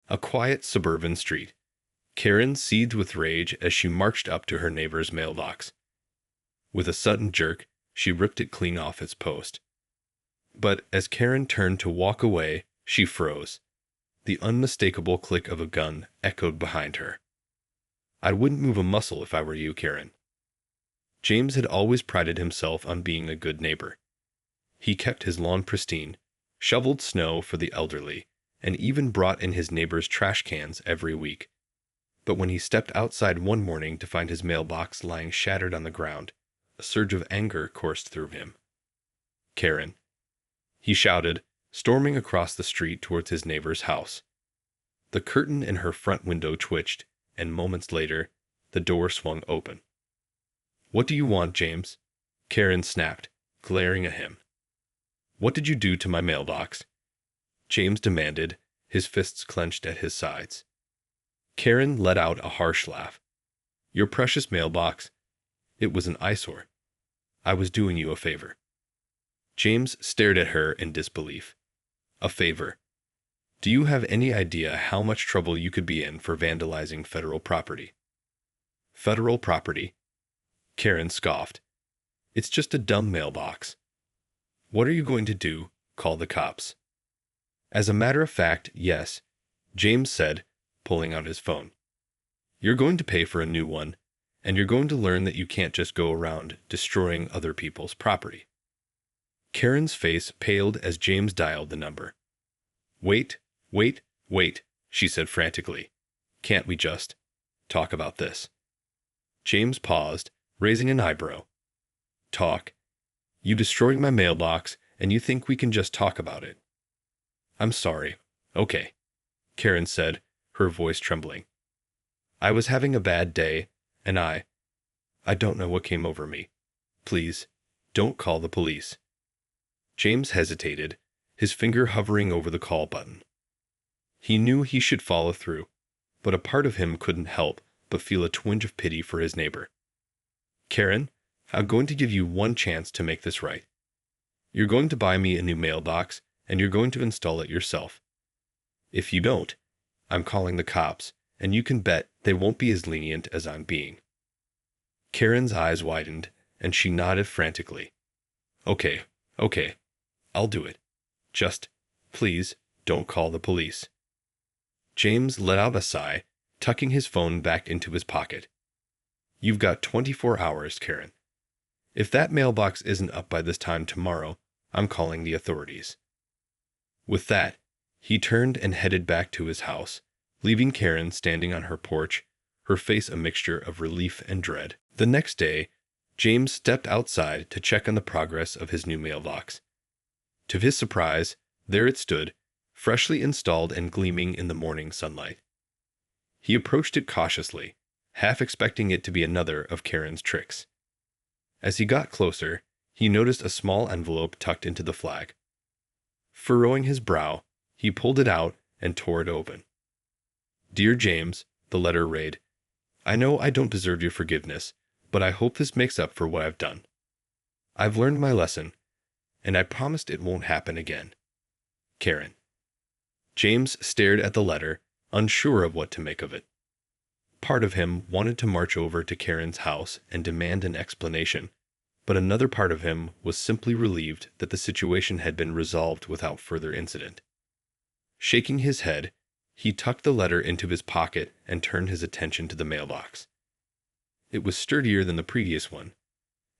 A quiet suburban street. Karen seethed with rage as she marched up to her neighbor's mailbox. With a sudden jerk, she ripped it clean off its post. But as Karen turned to walk away, she froze. The unmistakable click of a gun echoed behind her. "I wouldn't move a muscle if I were you, Karen." James had always prided himself on being a good neighbor. He kept his lawn pristine, shoveled snow for the elderly, and even brought in his neighbor's trash cans every week. But when he stepped outside one morning to find his mailbox lying shattered on the ground, a surge of anger coursed through him. "Karen," he shouted, storming across the street towards his neighbor's house. The curtain in her front window twitched, and moments later, the door swung open. "What do you want, James?" Karen snapped, glaring at him. "What did you do to my mailbox?" James demanded, his fists clenched at his sides. Karen let out a harsh laugh. "Your precious mailbox. It was an eyesore. I was doing you a favor." James stared at her in disbelief. "A favor? Do you have any idea how much trouble you could be in for vandalizing federal property?" "Federal property?" Karen scoffed. "It's just a dumb mailbox." "What are you going to do? Call the cops?" "As a matter of fact, yes," James said, pulling out his phone. "You're going to pay for a new one, and you're going to learn that you can't just go around destroying other people's property." Karen's face paled as James dialed the number. Wait, wait," she said frantically. "Can't we just talk about this?" James paused, raising an eyebrow. "Talk? You destroyed my mailbox, and you think we can just talk about it?" "I'm sorry. Okay," Karen said, her voice trembling. "I was having a bad day, and I don't know what came over me. Please, don't call the police." James hesitated, his finger hovering over the call button. He knew he should follow through, but a part of him couldn't help but feel a twinge of pity for his neighbor. "Karen, I'm going to give you one chance to make this right. You're going to buy me a new mailbox, and you're going to install it yourself. If you don't, I'm calling the cops, and you can bet they won't be as lenient as I'm being." Karen's eyes widened, and she nodded frantically. Okay, I'll do it. Just, please, don't call the police." James let out a sigh, tucking his phone back into his pocket. "You've got 24 hours, Karen. If that mailbox isn't up by this time tomorrow, I'm calling the authorities." With that, he turned and headed back to his house, leaving Karen standing on her porch, her face a mixture of relief and dread. The next day, James stepped outside to check on the progress of his new mailbox. To his surprise, there it stood, freshly installed and gleaming in the morning sunlight. He approached it cautiously, half expecting it to be another of Karen's tricks. As he got closer, he noticed a small envelope tucked into the flag. Furrowing his brow, he pulled it out and tore it open. "Dear James," the letter read, "I know I don't deserve your forgiveness, but I hope this makes up for what I've done. I've learned my lesson, and I promised it won't happen again. Karen." James stared at the letter, unsure of what to make of it. Part of him wanted to march over to Karen's house and demand an explanation, but another part of him was simply relieved that the situation had been resolved without further incident. Shaking his head, he tucked the letter into his pocket and turned his attention to the mailbox. It was sturdier than the previous one,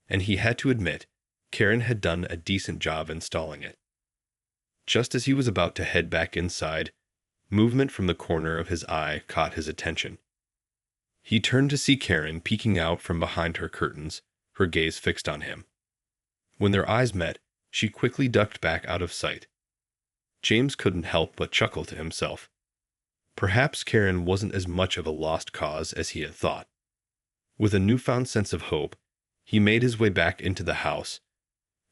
and he had to admit, Karen had done a decent job installing it. Just as he was about to head back inside, movement from the corner of his eye caught his attention. He turned to see Karen peeking out from behind her curtains, her gaze fixed on him. When their eyes met, she quickly ducked back out of sight. James couldn't help but chuckle to himself. Perhaps Karen wasn't as much of a lost cause as he had thought. With a newfound sense of hope, he made his way back into the house,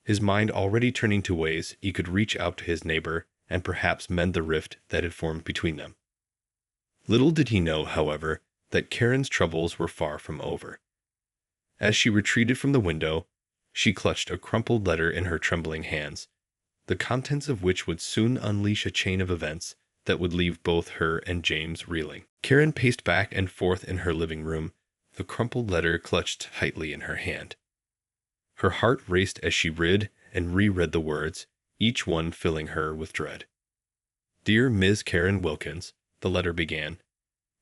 his mind already turning to ways he could reach out to his neighbor and perhaps mend the rift that had formed between them. Little did he know, however, that Karen's troubles were far from over. As she retreated from the window, she clutched a crumpled letter in her trembling hands, the contents of which would soon unleash a chain of events that would leave both her and James reeling. Karen paced back and forth in her living room, the crumpled letter clutched tightly in her hand. Her heart raced as she read and reread the words, each one filling her with dread. "Dear Ms. Karen Wilkins," the letter began,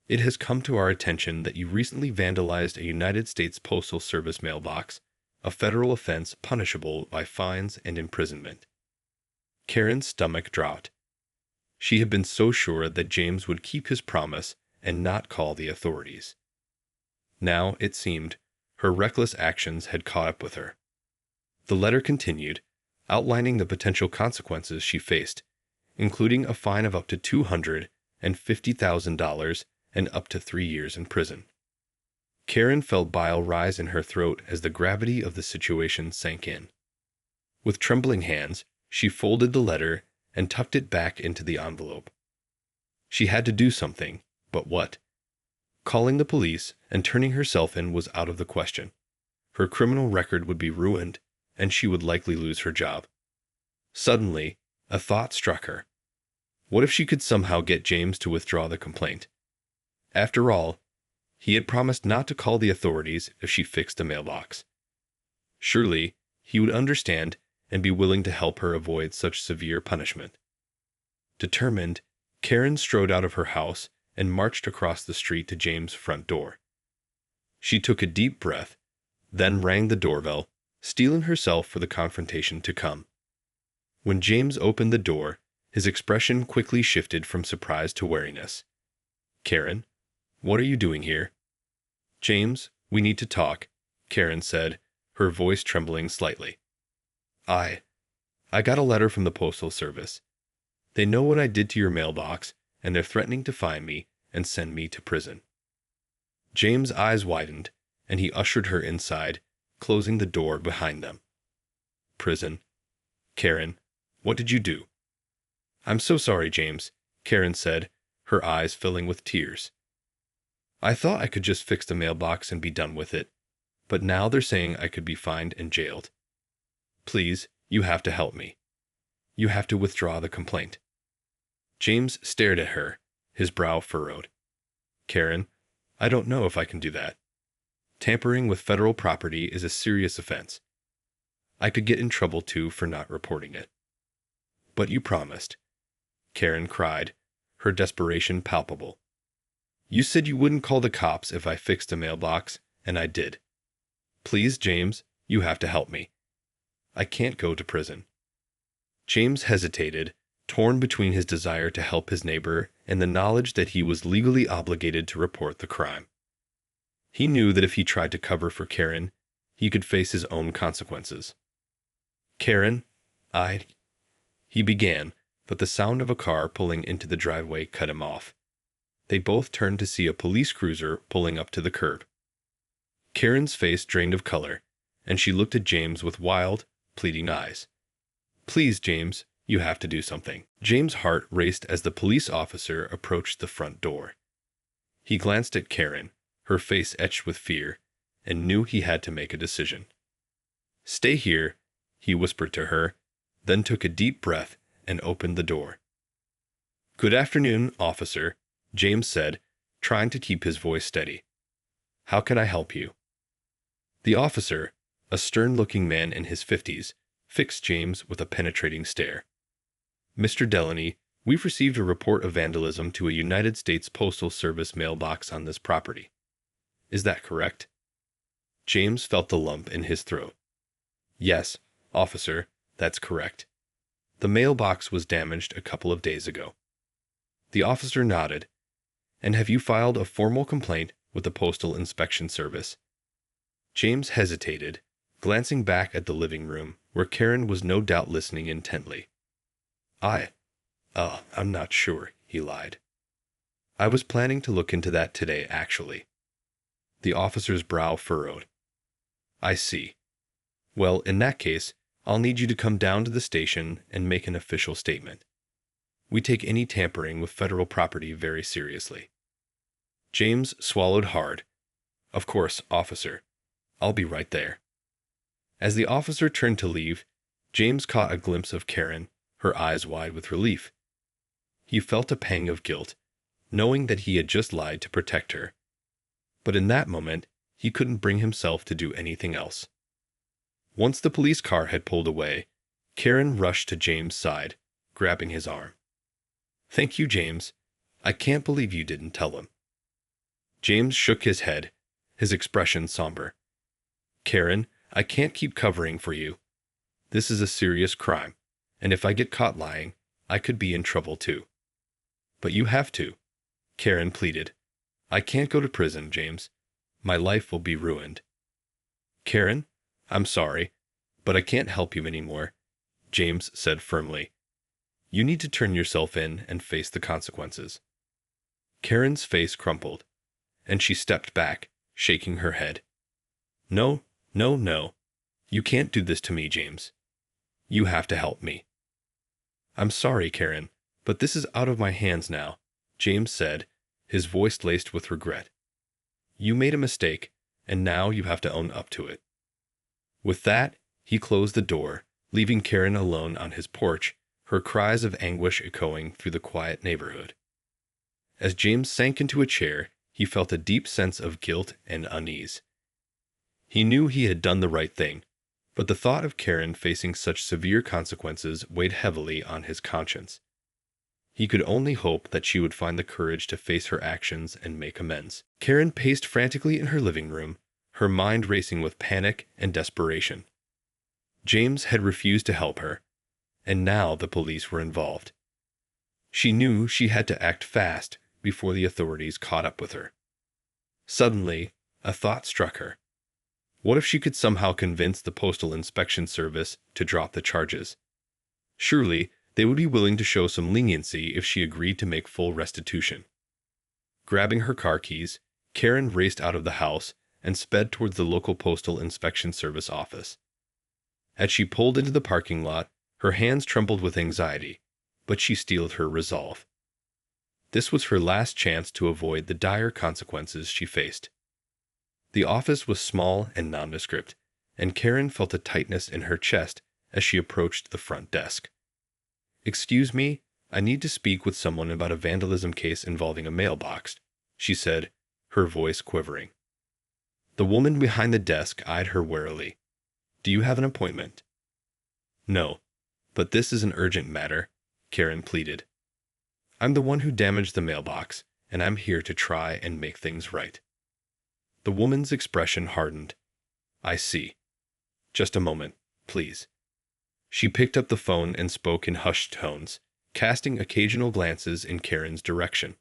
"it has come to our attention that you recently vandalized a United States Postal Service mailbox, a federal offense punishable by fines and imprisonment." Karen's stomach dropped. She had been so sure that James would keep his promise and not call the authorities. Now, it seemed, her reckless actions had caught up with her. The letter continued, outlining the potential consequences she faced, including a fine of up to $250,000 and up to 3 years in prison. Karen felt bile rise in her throat as the gravity of the situation sank in. With trembling hands, she folded the letter and tucked it back into the envelope. She had to do something, but what? Calling the police and turning herself in was out of the question. Her criminal record would be ruined, and she would likely lose her job. Suddenly, a thought struck her. What if she could somehow get James to withdraw the complaint? After all, he had promised not to call the authorities if she fixed the mailbox. Surely, he would understand and be willing to help her avoid such severe punishment. Determined, Karen strode out of her house and marched across the street to James' front door. She took a deep breath, then rang the doorbell, steeling herself for the confrontation to come. When James opened the door, his expression quickly shifted from surprise to wariness. "Karen, what are you doing here?" "James, we need to talk," Karen said, her voice trembling slightly. I got a letter from the Postal Service. They know what I did to your mailbox, and they're threatening to fine me and send me to prison." James' eyes widened, and he ushered her inside, closing the door behind them. "Prison? Karen, what did you do?" "I'm so sorry, James," Karen said, her eyes filling with tears. "I thought I could just fix the mailbox and be done with it, but now they're saying I could be fined and jailed. Please, you have to help me. You have to withdraw the complaint." James stared at her, his brow furrowed. "Karen, I don't know if I can do that. Tampering with federal property is a serious offense. I could get in trouble too for not reporting it." "But you promised," Karen cried, her desperation palpable. "You said you wouldn't call the cops if I fixed a mailbox, and I did. Please, James, you have to help me. I can't go to prison." James hesitated, torn between his desire to help his neighbor and the knowledge that he was legally obligated to report the crime. He knew that if he tried to cover for Karen, he could face his own consequences. "Karen, he began, but the sound of a car pulling into the driveway cut him off. They both turned to see a police cruiser pulling up to the curb. Karen's face drained of color, and she looked at James with wild, pleading eyes. "Please, James, you have to do something." James' heart raced as the police officer approached the front door. He glanced at Karen, her face etched with fear, and knew he had to make a decision. "Stay here," he whispered to her, then took a deep breath and opened the door. "Good afternoon, officer," James said, trying to keep his voice steady. "How can I help you?" The officer, a stern-looking man in his 50s, fixed James with a penetrating stare. "Mr. Delaney, we've received a report of vandalism to a United States Postal Service mailbox on this property. Is that correct?" James felt the lump in his throat. "Yes, officer, that's correct. The mailbox was damaged a couple of days ago." The officer nodded. "And have you filed a formal complaint with the Postal Inspection Service?" James hesitated, glancing back at the living room, where Karen was no doubt listening intently. I'm not sure," he lied. "I was planning to look into that today, actually." The officer's brow furrowed. "I see. Well, in that case, I'll need you to come down to the station and make an official statement. We take any tampering with federal property very seriously." James swallowed hard. "Of course, officer. I'll be right there." As the officer turned to leave, James caught a glimpse of Karen, her eyes wide with relief. He felt a pang of guilt, knowing that he had just lied to protect her. But in that moment, he couldn't bring himself to do anything else. Once the police car had pulled away, Karen rushed to James' side, grabbing his arm. "Thank you, James. I can't believe you didn't tell him." James shook his head, his expression somber. "Karen, I can't keep covering for you. This is a serious crime, and if I get caught lying, I could be in trouble too." "But you have to," Karen pleaded. "I can't go to prison, James. My life will be ruined." "Karen, I'm sorry, but I can't help you anymore," James said firmly. "You need to turn yourself in and face the consequences." Karen's face crumpled, and she stepped back, shaking her head. "No, no, no. You can't do this to me, James. You have to help me." "I'm sorry, Karen, but this is out of my hands now," James said, his voice laced with regret. "You made a mistake, and now you have to own up to it." With that, he closed the door, leaving Karen alone on his porch, her cries of anguish echoing through the quiet neighborhood. As James sank into a chair, he felt a deep sense of guilt and unease. He knew he had done the right thing, but the thought of Karen facing such severe consequences weighed heavily on his conscience. He could only hope that she would find the courage to face her actions and make amends. Karen paced frantically in her living room, her mind racing with panic and desperation. James had refused to help her, and now the police were involved. She knew she had to act fast before the authorities caught up with her. Suddenly, a thought struck her. What if she could somehow convince the Postal Inspection Service to drop the charges? Surely, they would be willing to show some leniency if she agreed to make full restitution. Grabbing her car keys, Karen raced out of the house and sped towards the local Postal Inspection Service office. As she pulled into the parking lot, her hands trembled with anxiety, but she steeled her resolve. This was her last chance to avoid the dire consequences she faced. The office was small and nondescript, and Karen felt a tightness in her chest as she approached the front desk. "Excuse me, I need to speak with someone about a vandalism case involving a mailbox," she said, her voice quivering. The woman behind the desk eyed her warily. "Do you have an appointment?" "No, but this is an urgent matter," Karen pleaded. "I'm the one who damaged the mailbox, and I'm here to try and make things right." The woman's expression hardened. "I see. Just a moment, please." She picked up the phone and spoke in hushed tones, casting occasional glances in Karen's direction.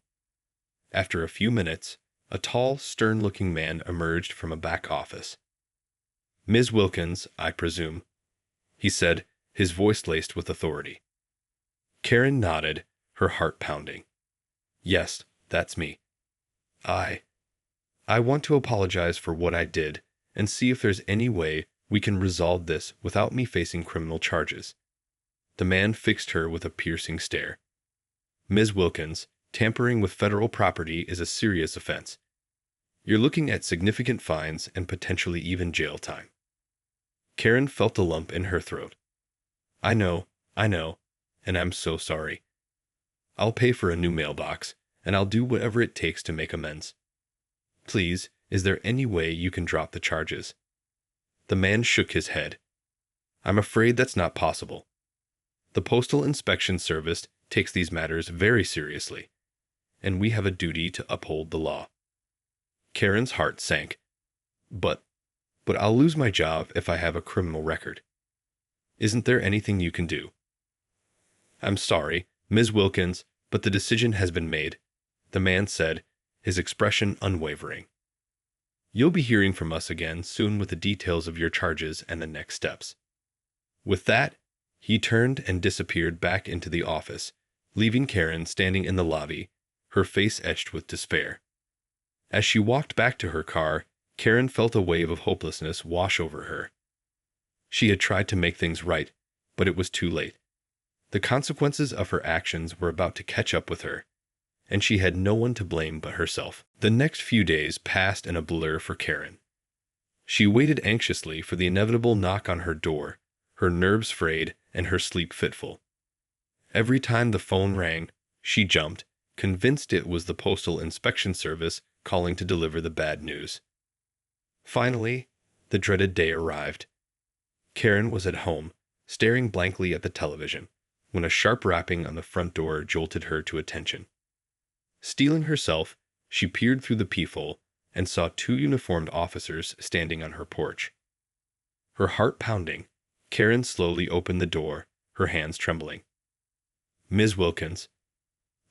After a few minutes, a tall, stern-looking man emerged from a back office. "Ms. Wilkins, I presume," he said, his voice laced with authority. Karen nodded, her heart pounding. "Yes, that's me. I want to apologize for what I did and see if there's any way we can resolve this without me facing criminal charges." The man fixed her with a piercing stare. "Ms. Wilkins, tampering with federal property is a serious offense. You're looking at significant fines and potentially even jail time." Karen felt a lump in her throat. I know, and I'm so sorry. I'll pay for a new mailbox, and I'll do whatever it takes to make amends. Please, is there any way you can drop the charges?" The man shook his head. "I'm afraid that's not possible. The Postal Inspection Service takes these matters very seriously, and we have a duty to uphold the law." Karen's heart sank. But I'll lose my job if I have a criminal record. Isn't there anything you can do?" "I'm sorry, Ms. Wilkins, but the decision has been made," the man said, his expression unwavering. "You'll be hearing from us again soon with the details of your charges and the next steps." With that, he turned and disappeared back into the office, leaving Karen standing in the lobby, her face etched with despair. As she walked back to her car, Karen felt a wave of hopelessness wash over her. She had tried to make things right, but it was too late. The consequences of her actions were about to catch up with her, and she had no one to blame but herself. The next few days passed in a blur for Karen. She waited anxiously for the inevitable knock on her door, her nerves frayed and her sleep fitful. Every time the phone rang, She jumped, convinced it was the Postal Inspection Service calling to deliver the bad news. Finally, the dreaded day arrived. Karen was at home, staring blankly at the television, when a sharp rapping on the front door jolted her to attention. Steeling herself, she peered through the peephole and saw two uniformed officers standing on her porch. Her heart pounding, Karen slowly opened the door, her hands trembling. "Ms. Wilkins,"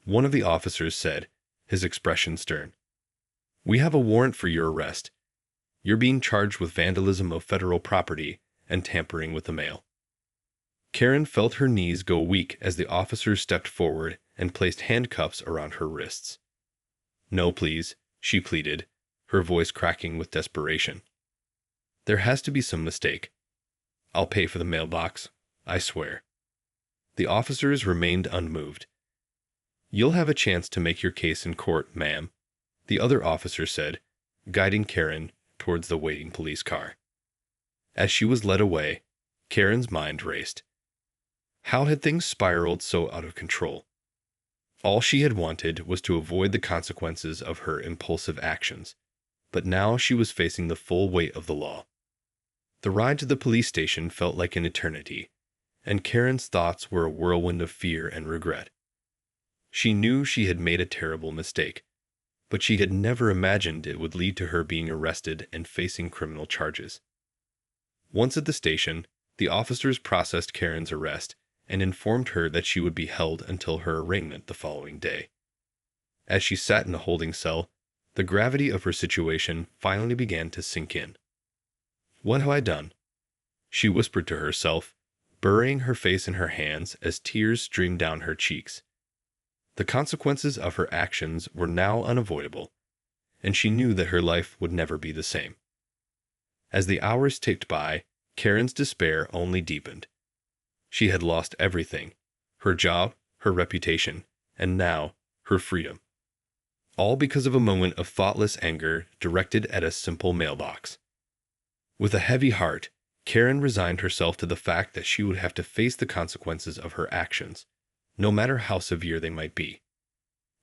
one of the officers said, his expression stern. "We have a warrant for your arrest. You're being charged with vandalism of federal property and tampering with the mail." Karen felt her knees go weak as the officers stepped forward and placed handcuffs around her wrists. "No, please," she pleaded, her voice cracking with desperation. "There has to be some mistake. I'll pay for the mailbox, I swear." The officers remained unmoved. "You'll have a chance to make your case in court, ma'am," the other officer said, guiding Karen towards the waiting police car. As she was led away, Karen's mind raced. How had things spiraled so out of control? All she had wanted was to avoid the consequences of her impulsive actions, but now she was facing the full weight of the law. The ride to the police station felt like an eternity, and Karen's thoughts were a whirlwind of fear and regret. She knew she had made a terrible mistake, but she had never imagined it would lead to her being arrested and facing criminal charges. Once at the station, the officers processed Karen's arrest and informed her that she would be held until her arraignment the following day. As she sat in the holding cell, the gravity of her situation finally began to sink in. "What have I done?" she whispered to herself, burying her face in her hands as tears streamed down her cheeks. The consequences of her actions were now unavoidable, and she knew that her life would never be the same. As the hours ticked by, Karen's despair only deepened. She had lost everything: her job, her reputation, and now her freedom. All because of a moment of thoughtless anger directed at a simple mailbox. With a heavy heart, Karen resigned herself to the fact that she would have to face the consequences of her actions, no matter how severe they might be.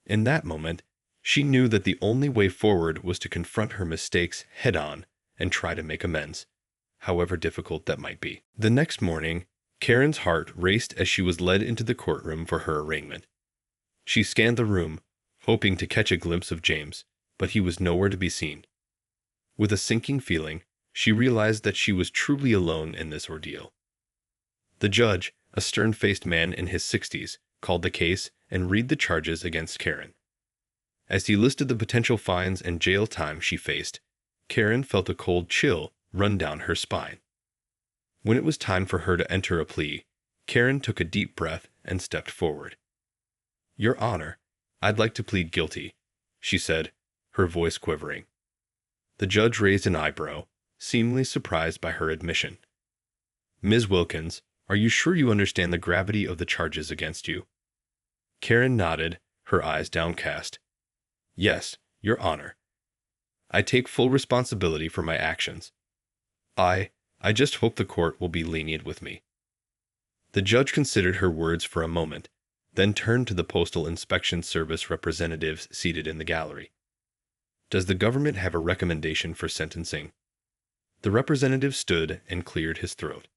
In that moment, she knew that the only way forward was to confront her mistakes head-on and try to make amends, however difficult that might be. The next morning, Karen's heart raced as she was led into the courtroom for her arraignment. She scanned the room, hoping to catch a glimpse of James, but he was nowhere to be seen. With a sinking feeling, she realized that she was truly alone in this ordeal. The judge, a stern-faced man in his 60s, called the case and read the charges against Karen. As he listed the potential fines and jail time she faced, Karen felt a cold chill run down her spine. When it was time for her to enter a plea, Karen took a deep breath and stepped forward. "Your Honor, I'd like to plead guilty," she said, her voice quivering. The judge raised an eyebrow, seemingly surprised by her admission. "Ms. Wilkins, are you sure you understand the gravity of the charges against you?" Karen nodded, her eyes downcast. "Yes, Your Honor. I take full responsibility for my actions. I just hope the court will be lenient with me." The judge considered her words for a moment, then turned to the Postal Inspection Service representatives seated in the gallery. "Does the government have a recommendation for sentencing?" The representative stood and cleared his throat.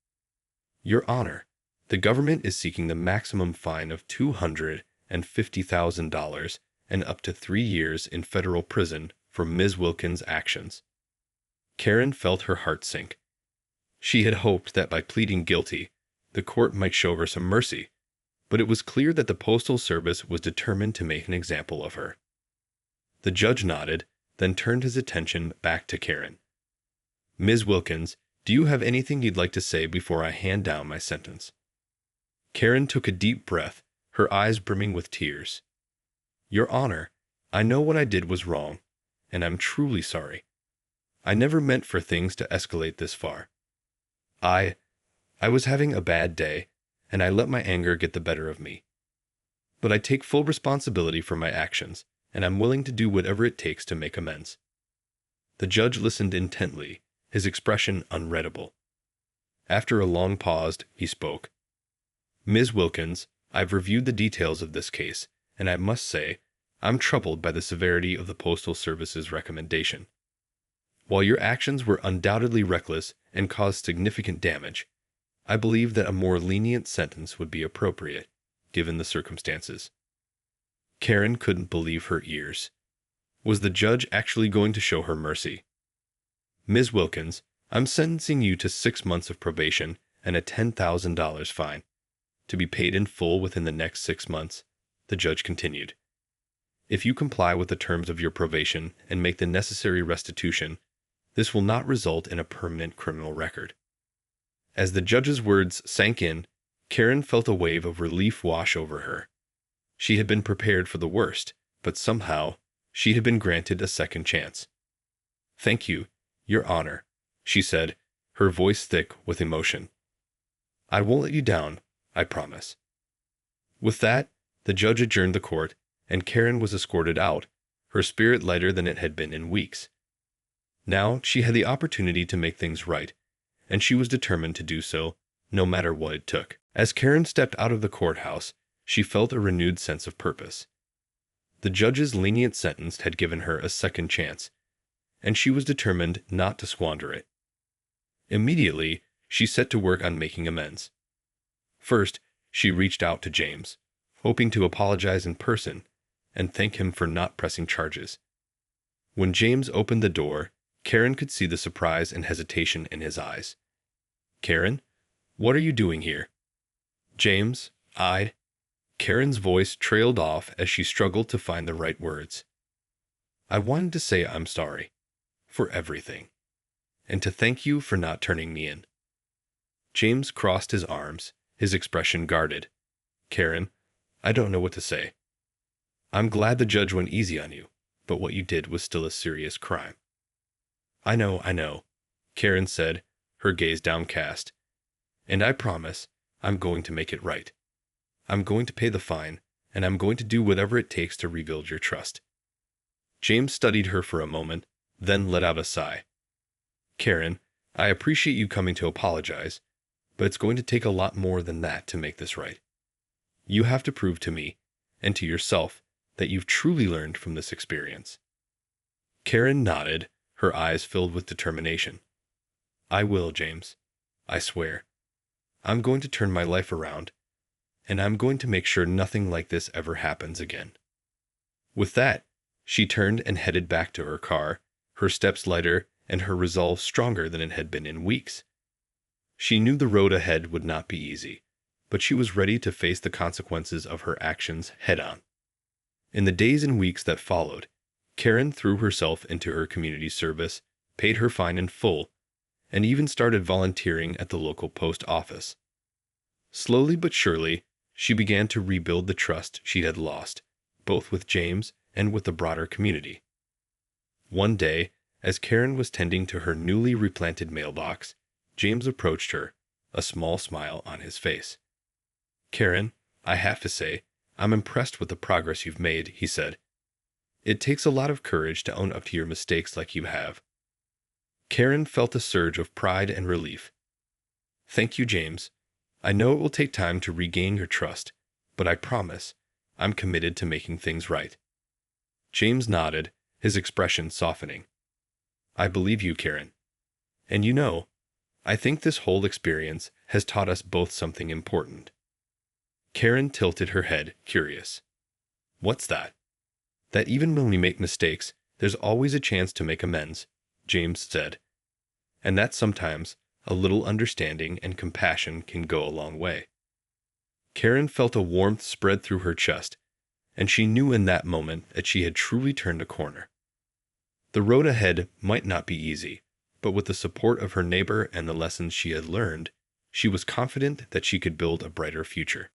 "Your Honor, the government is seeking the maximum fine of $250,000 and up to 3 years in federal prison for Ms. Wilkins' actions." Karen felt her heart sink. She had hoped that by pleading guilty, the court might show her some mercy, but it was clear that the Postal Service was determined to make an example of her. The judge nodded, then turned his attention back to Karen. "Ms. Wilkins, do you have anything you'd like to say before I hand down my sentence?" Karen took a deep breath, her eyes brimming with tears. "Your Honor, I know what I did was wrong, and I'm truly sorry. I never meant for things to escalate this far. I was having a bad day, and I let my anger get the better of me. But I take full responsibility for my actions, and I'm willing to do whatever it takes to make amends." The judge listened intently, his expression unreadable. After a long pause, he spoke. "Ms. Wilkins, I've reviewed the details of this case, and I must say, I'm troubled by the severity of the Postal Service's recommendation. While your actions were undoubtedly reckless and caused significant damage, I believe that a more lenient sentence would be appropriate, given the circumstances. Karen couldn't believe her ears. Was the judge actually going to show her mercy? Ms. Wilkins, I'm sentencing you to 6 months of probation and a $10,000 fine, to be paid in full within the next 6 months, the judge continued. If you comply with the terms of your probation and make the necessary restitution, this will not result in a permanent criminal record. As the judge's words sank in, Karen felt a wave of relief wash over her. She had been prepared for the worst, but somehow she had been granted a second chance. Thank you, Your Honor, she said, her voice thick with emotion. I won't let you down, I promise. With that, the judge adjourned the court, and Karen was escorted out, her spirit lighter than it had been in weeks. Now she had the opportunity to make things right, and she was determined to do so, no matter what it took. As Karen stepped out of the courthouse, she felt a renewed sense of purpose. The judge's lenient sentence had given her a second chance, and she was determined not to squander it. Immediately, she set to work on making amends. First, she reached out to James, hoping to apologize in person and thank him for not pressing charges. When James opened the door, Karen could see the surprise and hesitation in his eyes. Karen, what are you doing here? James, Karen's voice trailed off as she struggled to find the right words. I wanted to say I'm sorry. For everything. And to thank you for not turning me in. James crossed his arms, his expression guarded. Karen, I don't know what to say. I'm glad the judge went easy on you, but what you did was still a serious crime. I know, Karen said, her gaze downcast. And I promise I'm going to make it right. I'm going to pay the fine, and I'm going to do whatever it takes to rebuild your trust. James studied her for a moment, then let out a sigh. Karen, I appreciate you coming to apologize, but it's going to take a lot more than that to make this right. You have to prove to me, and to yourself, that you've truly learned from this experience. Karen nodded, her eyes filled with determination. I will, James. I swear. I'm going to turn my life around, and I'm going to make sure nothing like this ever happens again. With that, she turned and headed back to her car, her steps lighter and her resolve stronger than it had been in weeks. She knew the road ahead would not be easy, but she was ready to face the consequences of her actions head-on. In the days and weeks that followed, Karen threw herself into her community service, paid her fine in full, and even started volunteering at the local post office. Slowly but surely, she began to rebuild the trust she had lost, both with James and with the broader community. One day, as Karen was tending to her newly replanted mailbox, James approached her, a small smile on his face. Karen, I have to say, I'm impressed with the progress you've made, he said. It takes a lot of courage to own up to your mistakes like you have. Karen felt a surge of pride and relief. Thank you, James. I know it will take time to regain your trust, but I promise I'm committed to making things right. James nodded, his expression softening. I believe you, Karen. And you know, I think this whole experience has taught us both something important. Karen tilted her head, curious. What's that? That even when we make mistakes, there's always a chance to make amends, James said. And that sometimes a little understanding and compassion can go a long way. Karen felt a warmth spread through her chest, and she knew in that moment that she had truly turned a corner. The road ahead might not be easy, but with the support of her neighbor and the lessons she had learned, she was confident that she could build a brighter future.